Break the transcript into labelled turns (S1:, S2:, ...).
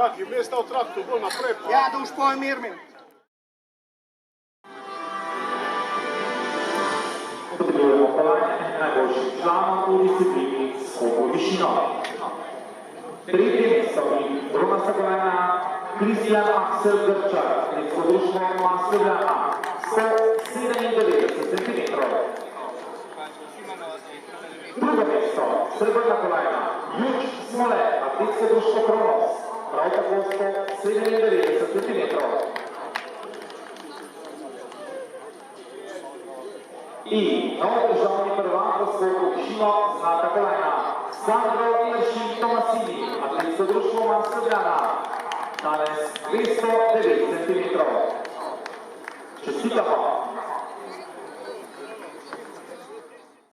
S1: Čakaj, vmes stal traktor, bolj naprej.
S2: Ja, da už pomirmi.
S3: Potrebujemo kolajne najboljših članov v disciplini skoku v višino. Tretje mesto in bronasta kolajna Kristjan Aksel Grčar, Kmetijsko društvo Mas Ljubljana, 197 cm. Drugo mesto, srebrna kolajna Juč Smole, Atletsko društvo Kronos, prav tako 197 cm. In novo državni prvak v skoku v višino zlata kolajna Sandro Iršin Tomasini, Atletsko društvo Mas Ljubljana, danes 209 cm. Čestitamo!